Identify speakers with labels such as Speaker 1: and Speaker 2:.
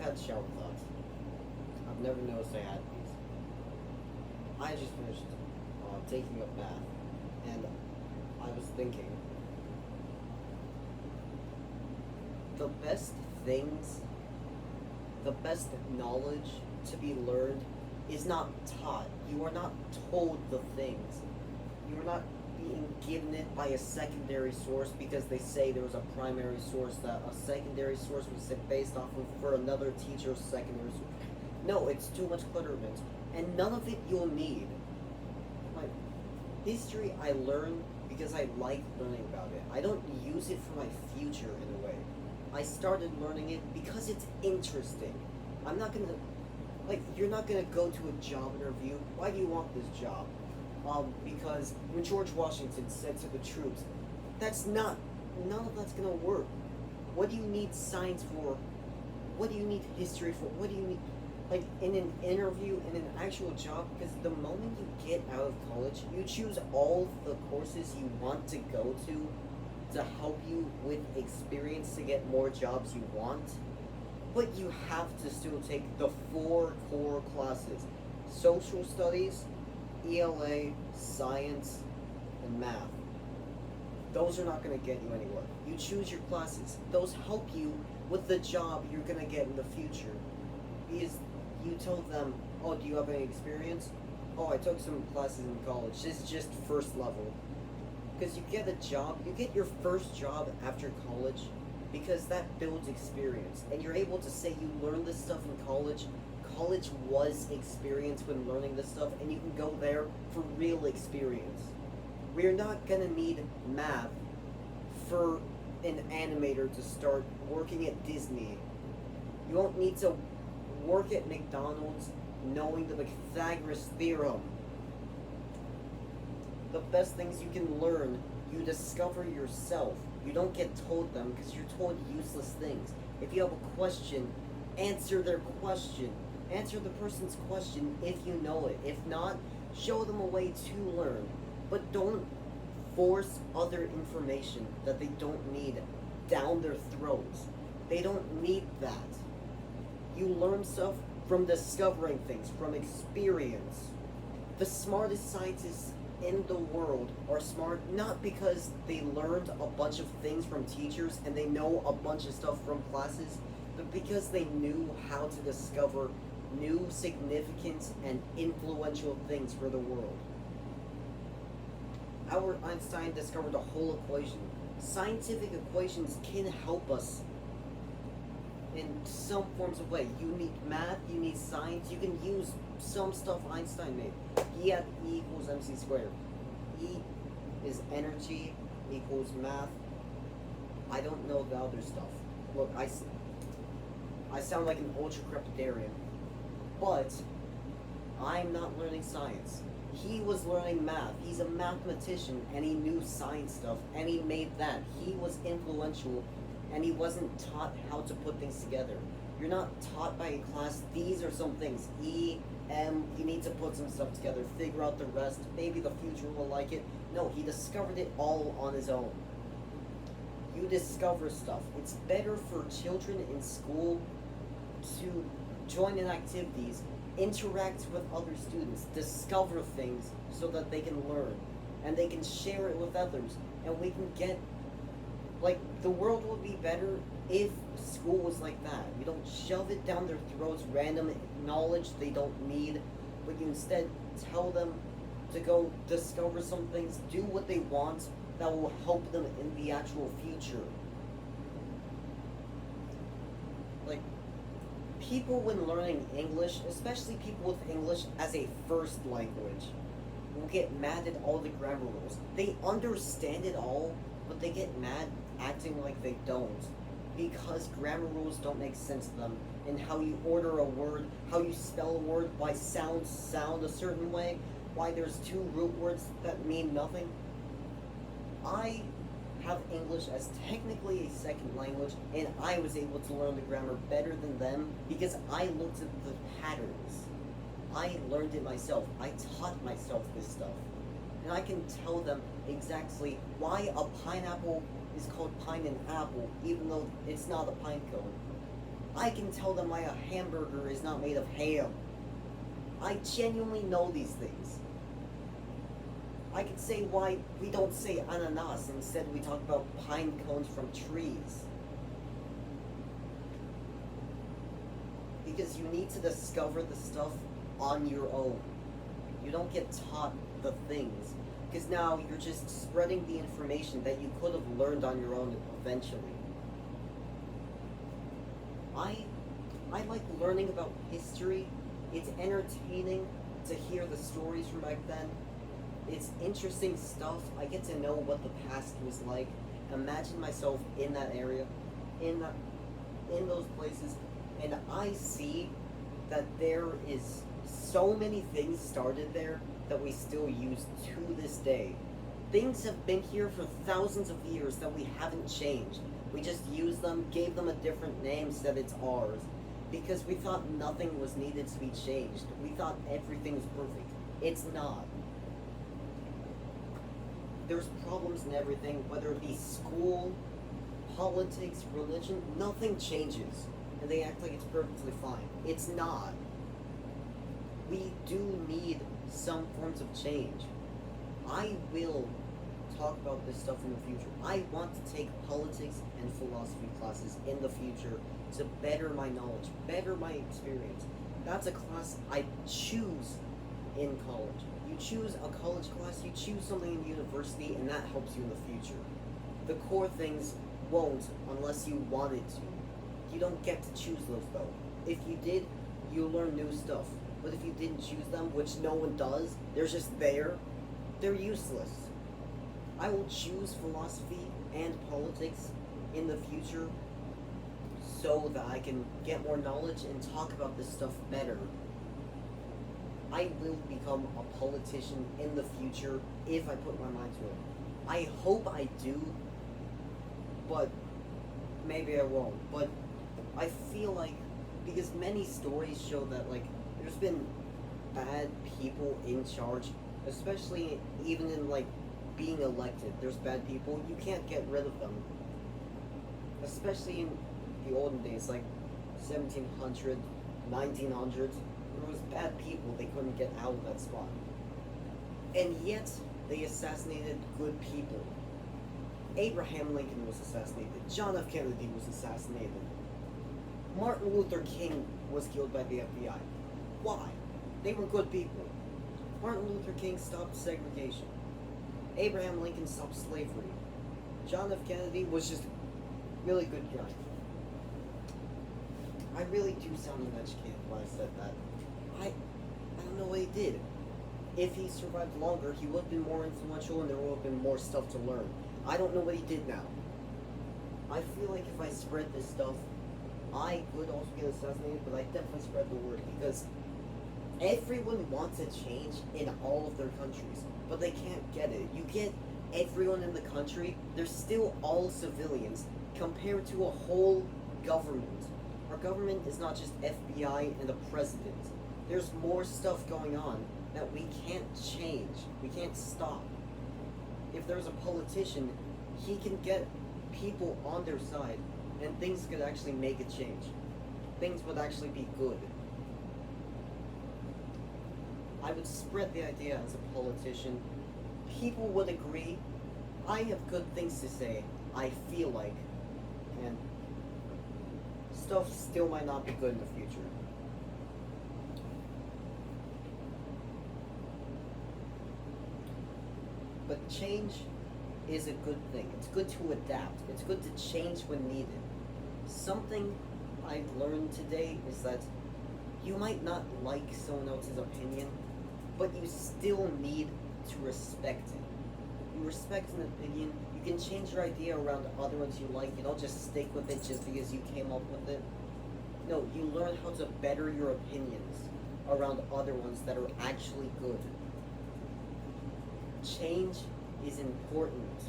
Speaker 1: had shower thoughts. I've never noticed I had these. I just finished taking a bath, and I was thinking the best things, the best knowledge to be learned is not taught. You are not told the things. You are not being given it by a secondary source because they say there was a primary source that a secondary source was based off of for another teacher's secondary source. No, it's too much clutterment, and none of it you'll need. Like history, I learn because I like learning about it. I don't use it for my future in a way. I started learning it because it's interesting. I'm not gonna you're not gonna go to a job interview. Why do you want this job? Because when George Washington said to the troops, none of that's gonna work. What do you need science for? What do you need history for? What do you need, in an interview, in an actual job? Because the moment you get out of college, you choose all the courses you want to go to help you with experience to get more jobs you want. But you have to still take the 4 core classes: social studies, ELA, science, and math. Those are not going to get you anywhere. You choose your classes. Those help you with the job you're going to get in the future. Because you tell them, oh, do you have any experience? Oh, I took some classes in college. This is just first level. Because you get a job, you get your first job after college because that builds experience. And you're able to say you learned this stuff in college. College was experience when learning this stuff, and you can go there for real experience. We're not gonna need math for an animator to start working at Disney. You won't need to work at McDonald's knowing the Pythagoras theorem. The best things you can learn, you discover yourself. You don't get told them because you're told useless things. If you have a question, answer their question. Answer the person's question if you know it. If not, show them a way to learn. But don't force other information that they don't need down their throats. They don't need that. You learn stuff from discovering things, from experience. The smartest scientists in the world are smart not because they learned a bunch of things from teachers and they know a bunch of stuff from classes, but because they knew how to discover new significant and influential things for the world. Albert Einstein discovered a whole equation. Scientific equations can help us in some forms of way. You need math, you need science, you can use some stuff Einstein made. E at E equals mc squared. E is energy equals math. I don't know the other stuff. Look, I sound like an ultra-crepidarian, but I'm not learning science. He was learning math. He's a mathematician, and he knew science stuff, and he made that. He was influential, and he wasn't taught how to put things together. You're not taught by a class, these are some things. E, M, you need to put some stuff together, figure out the rest, maybe the future will like it. No, he discovered it all on his own. You discover stuff. It's better for children in school to join in activities, interact with other students, discover things so that they can learn, and they can share it with others, and we can get, the world would be better if school was like that. You don't shove it down their throats, random knowledge they don't need, but you instead tell them to go discover some things, do what they want that will help them in the actual future. People when learning English, especially people with English as a first language, will get mad at all the grammar rules. They understand it all, but they get mad acting like they don't. Because grammar rules don't make sense to them. And how you order a word, how you spell a word, why sounds sound a certain way, why there's 2 root words that mean nothing. I have English as technically a second language, and I was able to learn the grammar better than them because I looked at the patterns. I learned it myself. I taught myself this stuff. And I can tell them exactly why a pineapple is called pine and apple, even though it's not a pine cone. I can tell them why a hamburger is not made of ham. I genuinely know these things. I can say why we don't say ananas, instead we talk about pine cones from trees. Because you need to discover the stuff on your own. You don't get taught the things. Because now you're just spreading the information that you could have learned on your own eventually. I like learning about history. It's entertaining to hear the stories from back then. It's interesting stuff. I get to know what the past was like. Imagine myself in that area, in those places, and I see that there is so many things started there that we still use to this day. Things have been here for thousands of years that we haven't changed. We just used them, gave them a different name, said it's ours, because we thought nothing was needed to be changed. We thought everything was perfect. It's not. There's problems in everything, whether it be school, politics, religion, nothing changes. And they act like it's perfectly fine. It's not. We do need some forms of change. I will talk about this stuff in the future. I want to take politics and philosophy classes in the future to better my knowledge, better my experience. That's a class I choose in college. You choose a college class, you choose something in university, and that helps you in the future. The core things won't unless you wanted to. You don't get to choose those though. If you did, you learn new stuff. But if you didn't choose them, which no one does, they're just there, they're useless. I will choose philosophy and politics in the future so that I can get more knowledge and talk about this stuff better. I will become a politician in the future if I put my mind to it. I hope I do, but maybe I won't. But I feel like, because many stories show that, like, there's been bad people in charge, especially even in, like, being elected. There's bad people. You can't get rid of them. Especially in the olden days, like 1700, 1900s. There was bad people. They couldn't get out of that spot. And yet, they assassinated good people. Abraham Lincoln was assassinated. John F. Kennedy was assassinated. Martin Luther King was killed by the FBI. Why? They were good people. Martin Luther King stopped segregation. Abraham Lincoln stopped slavery. John F. Kennedy was just a really good guy. I really do sound uneducated when I said that. I don't know what he did. If he survived longer, he would have been more influential and there would have been more stuff to learn. I don't know what he did now. I feel like if I spread this stuff, I could also get assassinated, but I definitely spread the word because everyone wants a change in all of their countries, but they can't get it. You get everyone in the country, they're still all civilians compared to a whole government. Our government is not just FBI and the president. There's more stuff going on that we can't change. We can't stop. If there's a politician, he can get people on their side and things could actually make a change. Things would actually be good. I would spread the idea as a politician. People would agree. I have good things to say, I feel like. And stuff still might not be good in the future. But change is a good thing. It's good to adapt. It's good to change when needed. Something I've learned today is that you might not like someone else's opinion, but you still need to respect it. You respect an opinion, you can change your idea around other ones you like. You don't just stick with it just because you came up with it. No, you learn how to better your opinions around other ones that are actually good. Change is important.